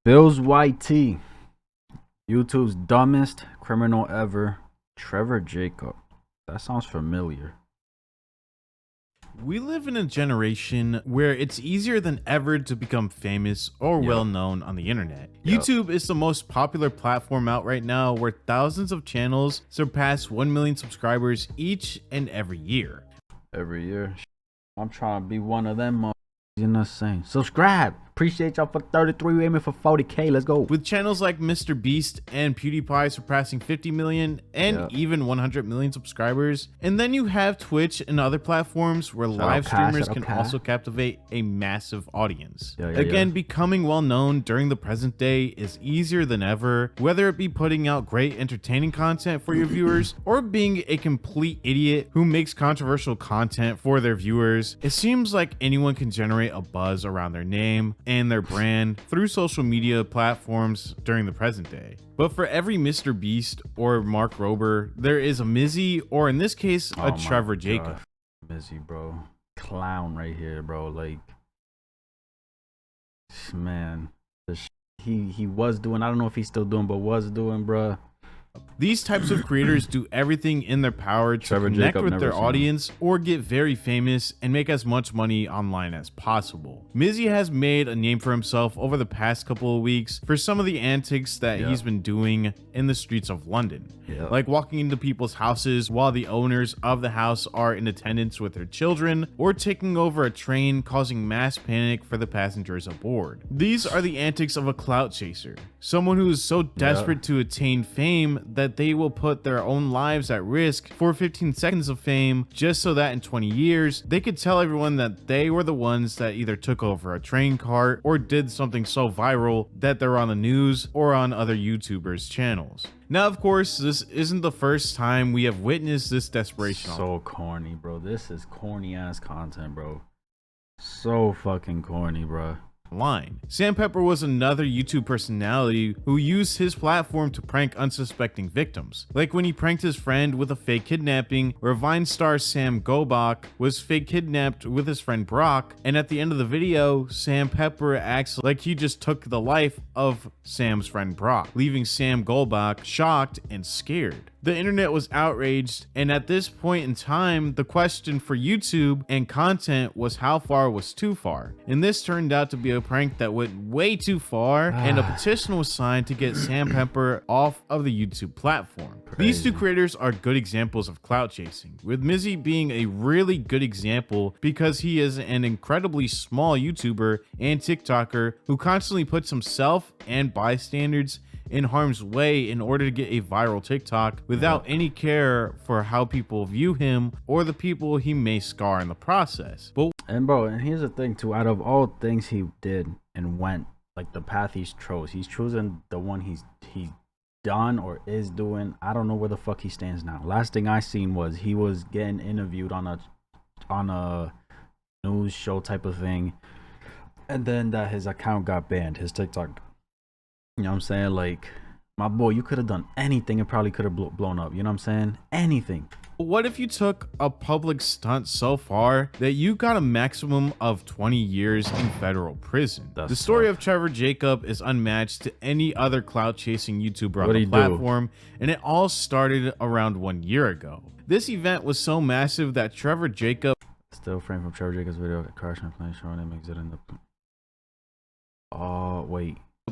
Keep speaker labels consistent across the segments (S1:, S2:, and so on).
S1: BillsYT, YouTube's dumbest criminal ever, Trevor Jacob. That sounds familiar.
S2: We live in a generation where it's easier than ever to become famous or well known on the internet. YouTube is the most popular platform out right now, where thousands of channels surpass 1 million subscribers each and every year.
S1: I'm trying to be one of them. You know what I'm saying? Subscribe. Appreciate y'all for 33, aiming for 40K. Let's go.
S2: With channels like Mr. Beast and PewDiePie surpassing 50 million and even 100 million subscribers. And then you have Twitch and other platforms where live streamers can also captivate a massive audience. Again, becoming well known during the present day is easier than ever, whether it be putting out great entertaining content for your viewers or being a complete idiot who makes controversial content for their viewers. It seems like anyone can generate a buzz around their name and their brand through social media platforms during the present day. But for every Mr. Beast or Mark Rober, there is a Mizzy, or in this case, a Trevor Jacob.
S1: Mizzy, bro. Clown right here, bro. Like, man, he was doing, I don't know if he's still doing, but was doing, bro.
S2: These types of creators do everything in their power to connect with their audience or get very famous and make as much money online as possible. Mizzy has made a name for himself over the past couple of weeks for some of the antics that he's been doing in the streets of London. Like walking into people's houses while the owners of the house are in attendance with their children, or taking over a train, causing mass panic for the passengers aboard. These are the antics of a clout chaser, someone who is so desperate to attain fame that they will put their own lives at risk for 15 seconds of fame, just so that in 20 years they could tell everyone that they were the ones that either took over a train cart or did something so viral that they're on the news or on other YouTubers' channels. Now, of course, this isn't the first time we have witnessed this desperation.
S1: So corny, bro. This is corny ass content, bro. So fucking corny, bro.
S2: Line. Sam Pepper was another YouTube personality who used his platform to prank unsuspecting victims, like when he pranked his friend with a fake kidnapping, where Vine star Sam Gobach was fake kidnapped with his friend Brock, and at the end of the video, Sam Pepper acts like he just took the life of Sam's friend Brock, leaving Sam Gobach shocked and scared. The internet was outraged, and at this point in time, the question for YouTube and content was how far was too far. And this turned out to be a prank that went way too far, and a petition was signed to get Sam Pepper off of the YouTube platform. These two creators are good examples of clout chasing, with Mizzy being a really good example because he is an incredibly small YouTuber and TikToker who constantly puts himself and bystanders in harm's way in order to get a viral TikTok without any care for how people view him or the people he may scar in the process.
S1: And here's the thing too, out of all things he did and went, like the path he's chosen the one he's done or is doing. I don't know where the fuck he stands now. Last thing I seen was he was getting interviewed on a news show type of thing, and then that his account got banned, his TikTok. You know what I'm saying? Like, my boy, you could have done anything and probably could have blown up. You know what I'm saying? Anything.
S2: What if you took a public stunt so far that you got a maximum of 20 years in federal prison? The story of Trevor Jacob is unmatched to any other clout chasing YouTuber on the platform, and it all started around 1 year ago. This event was so massive that Trevor Jacob
S1: still frame from Trevor Jacob's video crashing plane showing him exiting the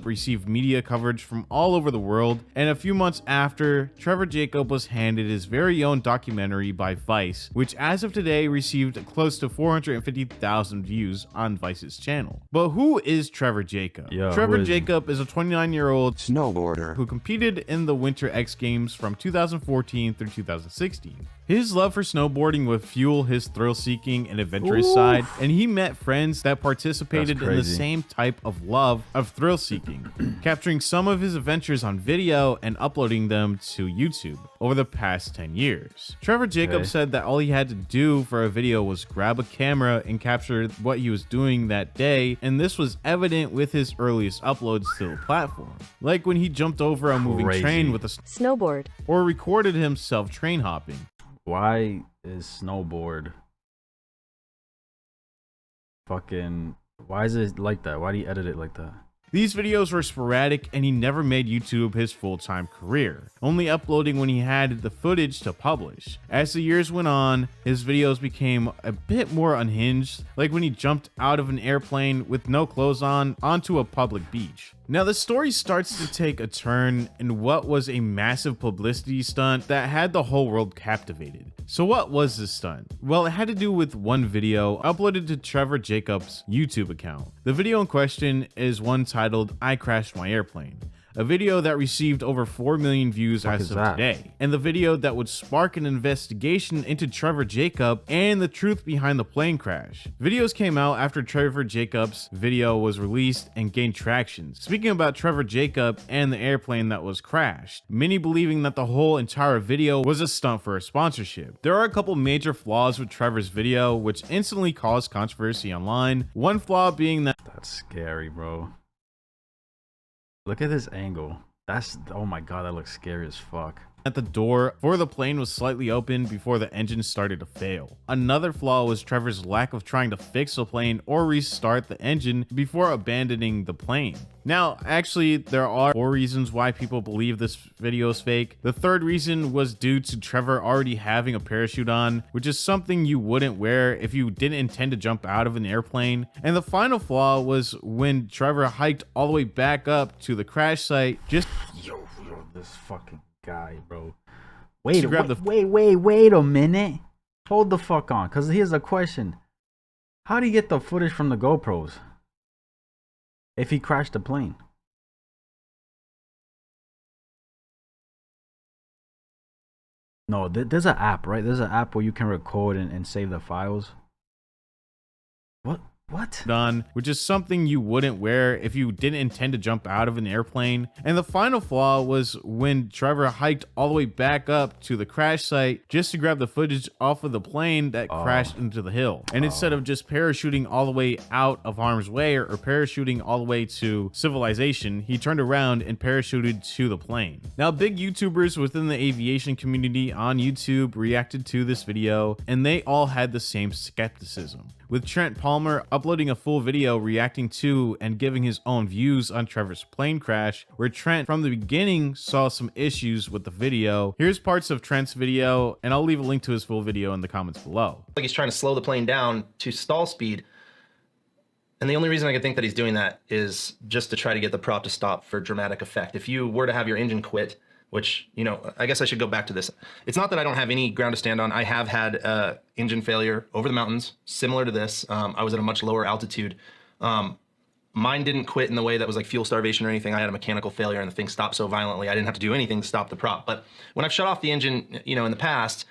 S2: received media coverage from all over the world, and a few months after, Trevor Jacob was handed his very own documentary by Vice, which as of today received close to 450,000 views on Vice's channel. But who is Trevor Jacob? Trevor Jacob is a 29-year-old snowboarder who competed in the Winter X Games from 2014 through 2016. His love for snowboarding would fuel his thrill-seeking and adventurous side, and he met friends that participated in the same type of love of thrill-seeking, capturing some of his adventures on video and uploading them to YouTube over the past 10 years. Trevor Jacob said that all he had to do for a video was grab a camera and capture what he was doing that day, and this was evident with his earliest uploads to the platform, like when he jumped over a moving train with a snowboard, or recorded himself train hopping.
S1: Why is snowboard fucking, why is it like that? Why do you edit it like that?
S2: These videos were sporadic and he never made YouTube his full-time career, only uploading when he had the footage to publish. As the years went on, his videos became a bit more unhinged, like when he jumped out of an airplane with no clothes on onto a public beach. Now the story starts to take a turn in what was a massive publicity stunt that had the whole world captivated. So what was this stunt? Well, it had to do with one video uploaded to Trevor Jacobs' YouTube account. The video in question is one titled "I Crashed My Airplane," a video that received over 4 million views as of today, and the video that would spark an investigation into Trevor Jacob and the truth behind the plane crash. Videos came out after Trevor Jacob's video was released and gained traction. Speaking about Trevor Jacob and the airplane that was crashed, many believing that the whole entire video was a stunt for a sponsorship. There are a couple major flaws with Trevor's video which instantly caused controversy online. One flaw being that
S1: That's scary, bro. Look at this angle. That's, oh my god, that looks scary as fuck.
S2: the door for the plane was slightly open before the engine started to fail. Another flaw was Trevor's lack of trying to fix the plane or restart the engine before abandoning the plane. Now, actually, there are 4 reasons why people believe this video is fake. The third reason was due to Trevor already having a parachute on, which is something you wouldn't wear if you didn't intend to jump out of an airplane. And the final flaw was when Trevor hiked all the way back up to the crash site just
S1: Yo, this fucking guy, bro. Wait a minute. Hold the fuck on, because here's a question. How do you get the footage from the GoPros if he crashed the plane? No, there's an app, right? There's an app where you can record and save the files. What?
S2: done, which is something you wouldn't wear if you didn't intend to jump out of an airplane. And the final flaw was when Trevor hiked all the way back up to the crash site just to grab the footage off of the plane that crashed into the hill. And instead of just parachuting all the way out of harm's way or parachuting all the way to civilization, he turned around and parachuted to the plane. Now, big YouTubers within the aviation community on YouTube reacted to this video, and they all had the same skepticism, with Trent Palmer uploading a full video reacting to and giving his own views on Trevor's plane crash, where Trent from the beginning saw some issues with the video. Here's parts of Trent's video, and I'll leave a link to his full video in the comments below.
S3: Like he's trying to slow the plane down to stall speed. And the only reason I can think that he's doing that is just to try to get the prop to stop for dramatic effect. If you were to have your engine quit, which, you know, I guess I should go back to this. It's not that I don't have any ground to stand on. I have had engine failure over the mountains, similar to this. I was at a much lower altitude. Mine didn't quit in the way that was like fuel starvation or anything. I had a mechanical failure and the thing stopped so violently I didn't have to do anything to stop the prop. But when I've shut off the engine, you know, in the past,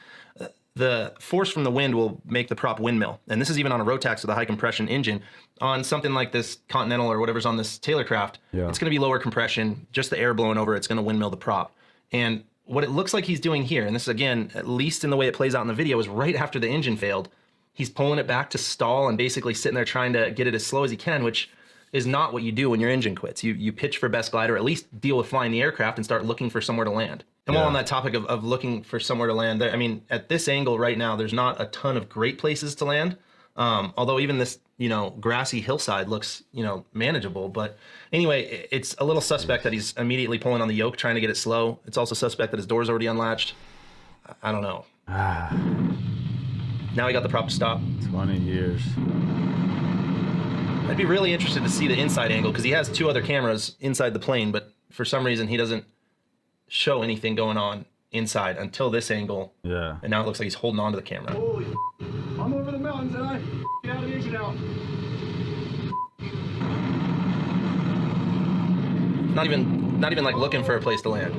S3: the force from the wind will make the prop windmill. And this is even on a Rotax with a high compression engine. On something like this Continental or whatever's on this Taylorcraft, it's going to be lower compression, just the air blowing over, it's going to windmill the prop. And what it looks like he's doing here, and this is again, at least in the way it plays out in the video, is right after the engine failed, he's pulling it back to stall and basically sitting there trying to get it as slow as he can, which is not what you do when your engine quits. You pitch for best glide, or at least deal with flying the aircraft and start looking for somewhere to land. And while on that topic of looking for somewhere to land, I mean, at this angle right now, there's not a ton of great places to land. Although even this, you know, grassy hillside looks, you know, manageable. But anyway, it's a little suspect that he's immediately pulling on the yoke, trying to get it slow. It's also suspect that his door's already unlatched. I don't know. Now he got the prop to stop.
S1: 20 years.
S3: I'd be really interested to see the inside angle because he has 2 other cameras inside the plane, but for some reason he doesn't show anything going on inside until this angle.
S1: Yeah.
S3: And now it looks like he's holding on to the camera.
S4: Holy, I'm over the mountains and I get out of the engine out.
S3: Not even like looking for a place to land.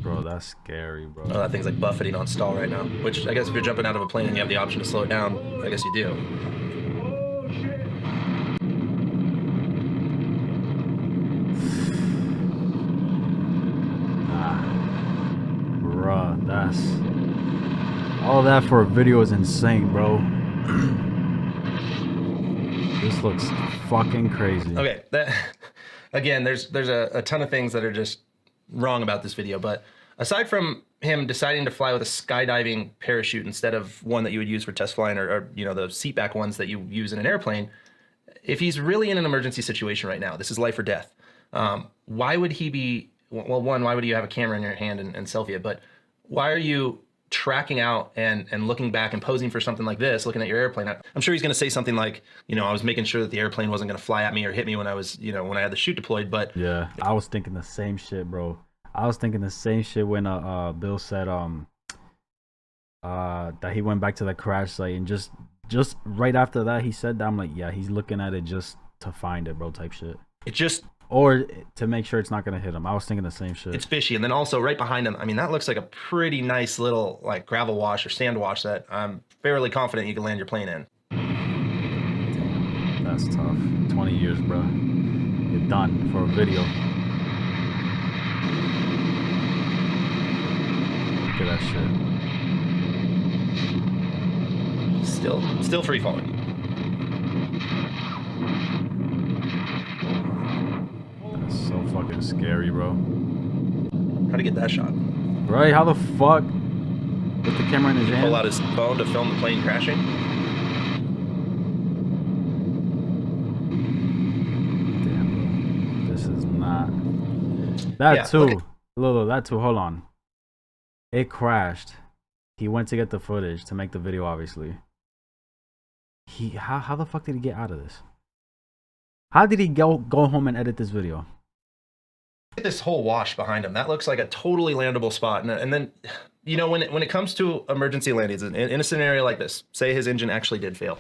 S1: Bro, that's scary, bro.
S3: Oh, that thing's like buffeting on stall right now, which I guess if you're jumping out of a plane and you have the option to slow it down, I guess you do.
S4: Oh shit.
S1: Bruh, that's... all that for a video is insane, bro. This looks fucking crazy.
S3: Okay, that again, there's a ton of things that are just wrong about this video, but aside from him deciding to fly with a skydiving parachute instead of one that you would use for test flying or you know, the seatback ones that you use in an airplane, if he's really in an emergency situation right now, this is life or death. Why would he be? Well, one, why would you have a camera in your hand and selfie it? But why are you tracking out and looking back and posing for something like this, looking at your airplane? I'm sure he's going to say something like, you know, I was making sure that the airplane wasn't going to fly at me or hit me when I was, you know, when I had the chute deployed. But
S1: yeah, I was thinking the same shit, bro. I was thinking the same shit when Bill said that he went back to the crash site, and just right after that he said that, I'm like, yeah, he's looking at it just to find it, bro, type shit.
S3: It just,
S1: or to make sure it's not gonna hit him. I was thinking the same shit.
S3: It's fishy. And then also right behind him, I mean, that looks like a pretty nice little like gravel wash or sand wash that I'm fairly confident you can land your plane in.
S1: Damn, that's tough. 20 years, bro. You're done for a video. Look at that shit.
S3: Still free falling.
S1: That's so fucking scary, bro.
S3: How'd he get that shot?
S1: Right? How the fuck? With the camera in his hand?
S3: Pull out his phone to film the plane crashing?
S1: Damn, bro. This is not. That
S3: Yeah,
S1: too. Lolo, that too. Hold on. It crashed. He went to get the footage to make the video, obviously. How the fuck did he get out of this? How did he go home and edit this video?
S3: Look at this whole wash behind him. That looks like a totally landable spot. And then, you know, when it comes to emergency landings, in a scenario like this, say his engine actually did fail.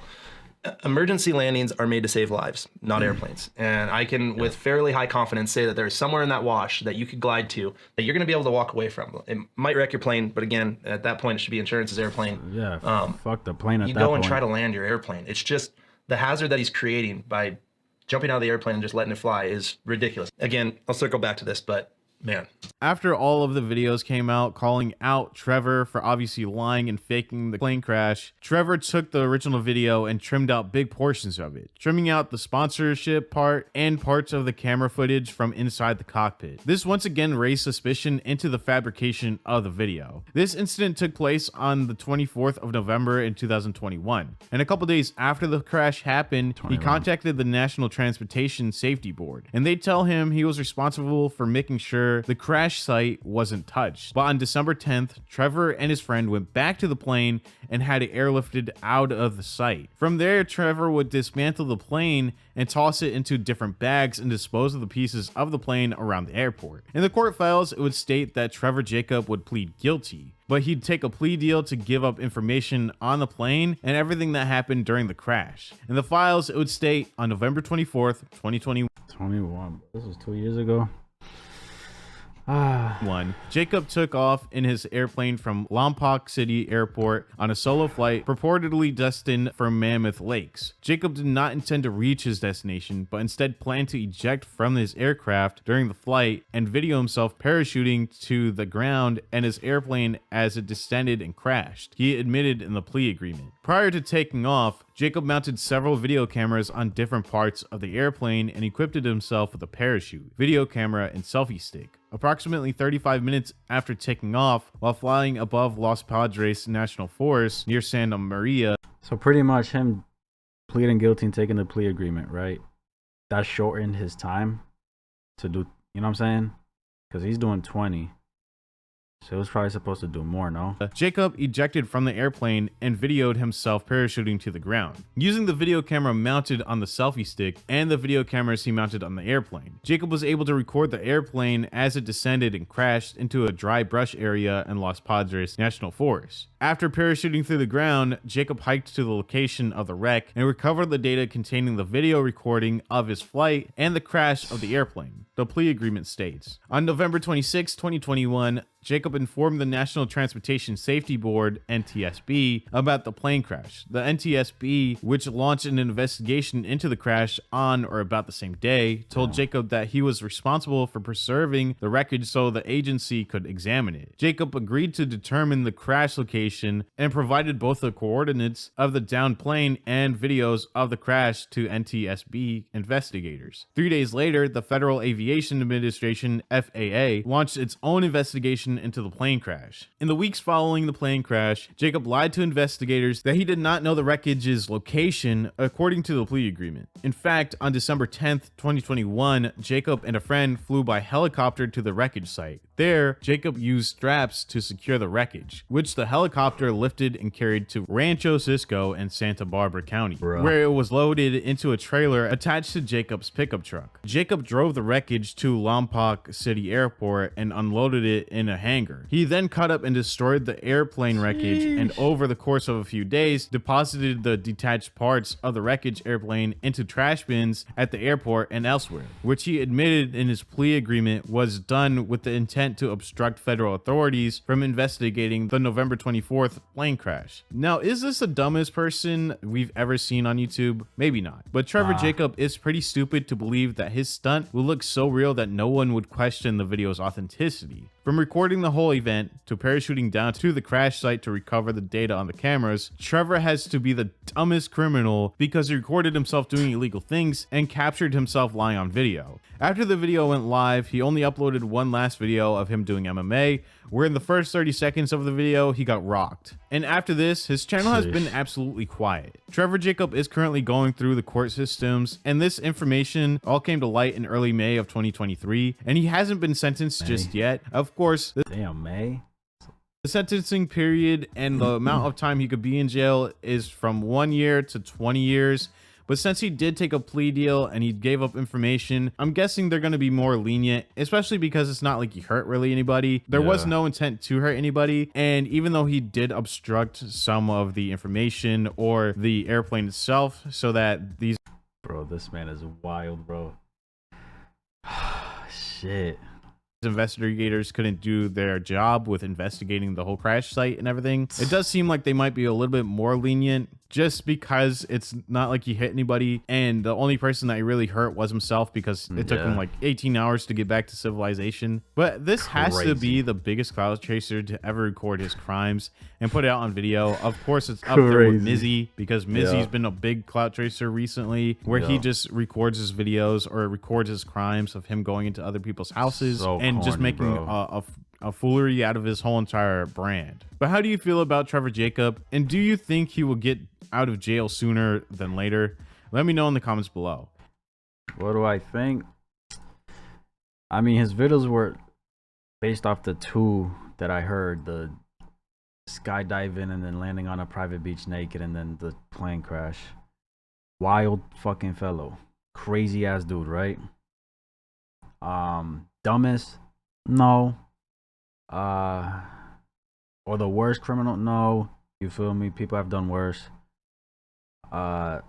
S3: Emergency landings are made to save lives, not airplanes. And I can, with fairly high confidence, say that there's somewhere in that wash that you could glide to that you're going to be able to walk away from. It might wreck your plane, but again, at that point, it should be insurance's airplane.
S1: Yeah, fuck the plane at that
S3: You
S1: point.
S3: go and try to land your airplane. It's just the hazard that he's creating by jumping out of the airplane and just letting it fly is ridiculous. Again, I'll circle back to this, but man.
S2: After all of the videos came out calling out Trevor for obviously lying and faking the plane crash, Trevor took the original video and trimmed out big portions of it, trimming out the sponsorship part and parts of the camera footage from inside the cockpit. This once again raised suspicion into the fabrication of the video. This incident took place on the 24th of November in 2021, and a couple days after the crash happened, he contacted the National Transportation Safety Board, and they tell him he was responsible for making sure the crash site wasn't touched. But on December 10th, Trevor and his friend went back to the plane and had it airlifted out of the site. From there, Trevor would dismantle the plane and toss it into different bags and dispose of the pieces of the plane around the airport. In the court files, it would state that Trevor Jacob would plead guilty, but he'd take a plea deal to give up information on the plane and everything that happened during the crash. In the files, it would state on November 24th, 2021.
S1: 21. This was 2 years ago.
S2: Jacob took off in his airplane from Lompoc City Airport on a solo flight purportedly destined for Mammoth Lakes. Jacob did not intend to reach his destination, but instead planned to eject from his aircraft during the flight and video himself parachuting to the ground and his airplane as it descended and crashed, he admitted in the plea agreement. Prior to taking off, Jacob mounted several video cameras on different parts of the airplane and equipped himself with a parachute, video camera, and selfie stick. Approximately 35 minutes after taking off, while flying above Los Padres National Forest near Santa Maria.
S1: So pretty much him pleading guilty and taking the plea agreement, right? That shortened his time to do, you know what I'm saying? Because he's doing 20. So he was probably supposed to do more, no?
S2: Jacob ejected from the airplane and videoed himself parachuting to the ground. Using the video camera mounted on the selfie stick and the video cameras he mounted on the airplane, Jacob was able to record the airplane as it descended and crashed into a dry brush area in Los Padres National Forest. After parachuting through the ground, Jacob hiked to the location of the wreck and recovered the data containing the video recording of his flight and the crash of the airplane. The plea agreement states, on November 26, 2021, Jacob informed the National Transportation Safety Board, NTSB, about the plane crash. The NTSB, which launched an investigation into the crash on or about the same day, told Jacob that he was responsible for preserving the wreckage so the agency could examine it. Jacob agreed to determine the crash location and provided both the coordinates of the downed plane and videos of the crash to NTSB investigators. 3 days later, the Federal Aviation Aviation Administration, FAA, launched its own investigation into the plane crash. In the weeks following the plane crash, Jacob lied to investigators that he did not know the wreckage's location according to the plea agreement. In fact, on December 10th, 2021, Jacob and a friend flew by helicopter to the wreckage site. There, Jacob used straps to secure the wreckage, which the helicopter lifted and carried to Rancho Cisco in Santa Barbara County, where it was loaded into a trailer attached to Jacob's pickup truck. Jacob drove the wreckage to Lompoc City Airport and unloaded it in a hangar. He then cut up and destroyed the airplane wreckage, and over the course of a few days, deposited the detached parts of the wreckage airplane into trash bins at the airport and elsewhere, which he admitted in his plea agreement was done with the intent to obstruct federal authorities from investigating the November 24th plane crash. Now, is this the dumbest person we've ever seen on YouTube? Maybe not. But Trevor Jacob is pretty stupid to believe that his stunt will look so real that no one would question the video's authenticity. From recording the whole event to parachuting down to the crash site to recover the data on the cameras, Trevor has to be the dumbest criminal because he recorded himself doing illegal things and captured himself lying on video. After the video went live, he only uploaded one last video of him doing MMA, where in the first 30 seconds of the video, he got rocked. And after this, his channel has been absolutely quiet. Trevor Jacob is currently going through the court systems, and this information all came to light in early May of 2023, and he hasn't been sentenced just yet. Of course,
S1: Damn, May.
S2: the sentencing period and the amount of time he could be in jail is from 1 year to 20 years. But since he did take a plea deal and he gave up information, I'm guessing they're going to be more lenient, especially because it's not like he hurt really anybody. There was no intent to hurt anybody. And even though he did obstruct some of the information or the airplane itself so that these...
S1: Bro, this man is wild, bro. Shit.
S2: investigators couldn't do their job with investigating the whole crash site and everything. It does seem like they might be a little bit more lenient just because it's not like he hit anybody and the only person that he really hurt was himself because it took him like 18 hours to get back to civilization. But this has to be the biggest cloud chaser to ever record his crimes and put it out on video. Of course, it's up there with Mizzy because Mizzy's been a big cloud chaser recently where he just records his videos or records his crimes of him going into other people's houses and just making a foolery out of his whole entire brand. But how do you feel about Trevor Jacob? And do you think he will get out of jail sooner than later? Let me know in the comments below.
S1: What do I think? I mean, his videos were based off the two that I heard, the skydiving and then landing on a private beach naked and then the plane crash. Wild fucking fellow. Crazy ass dude, right? Dumbest? No. Or the worst criminal? No. You feel me? People have done worse. I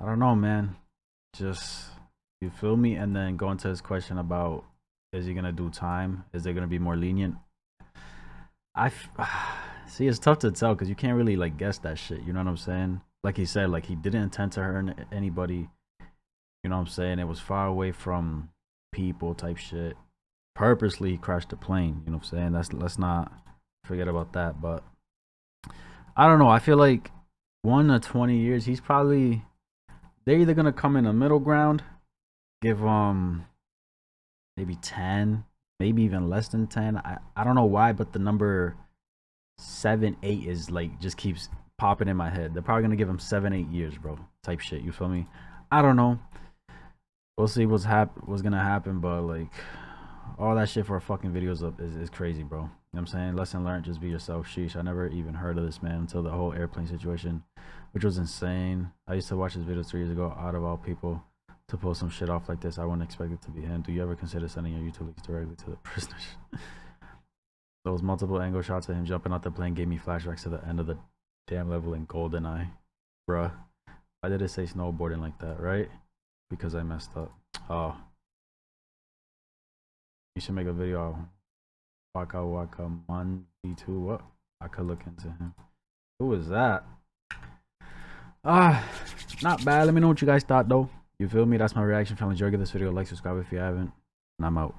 S1: don't know, man. Just, you feel me? And then going to his question about, is he gonna do time? Is there gonna be more lenient? See, it's tough to tell because you can't really like guess that shit. You know what I'm saying? Like he said, like he didn't intend to hurt anybody. You know what I'm saying? It was far away from people type shit. Purposely he crashed the plane. You know what I'm saying? Let's not forget about that. But I don't know. I feel like 1 to 20 years, he's probably, they're either gonna come in a middle ground, give maybe 10, maybe even less than 10. I don't know why, but the number 7, 8 is like just keeps popping in my head. They're probably gonna give him 7, 8 years, bro, type shit. You feel me? I don't know. We'll see what's gonna happen, but like all that shit for a fucking videos up is crazy, bro. You know what I'm saying? Lesson learned, just be yourself. Sheesh, I never even heard of this man until the whole airplane situation, which was insane. I used to watch his videos 3 years ago. Out of all people to pull some shit off like this, I wouldn't expect it to be him. Do you ever consider sending your YouTube links directly to the prisoners? Those multiple angle shots of him jumping out the plane gave me flashbacks to the end of the damn level in GoldenEye. Bruh, why did it say snowboarding like that, right? Because I messed up. Oh, you should make a video. Waka Man V2. What? I could look into him. Who is that? Not bad. Let me know what you guys thought though. You feel me? That's my reaction. If you enjoyed this video, like, subscribe if you haven't, and I'm out.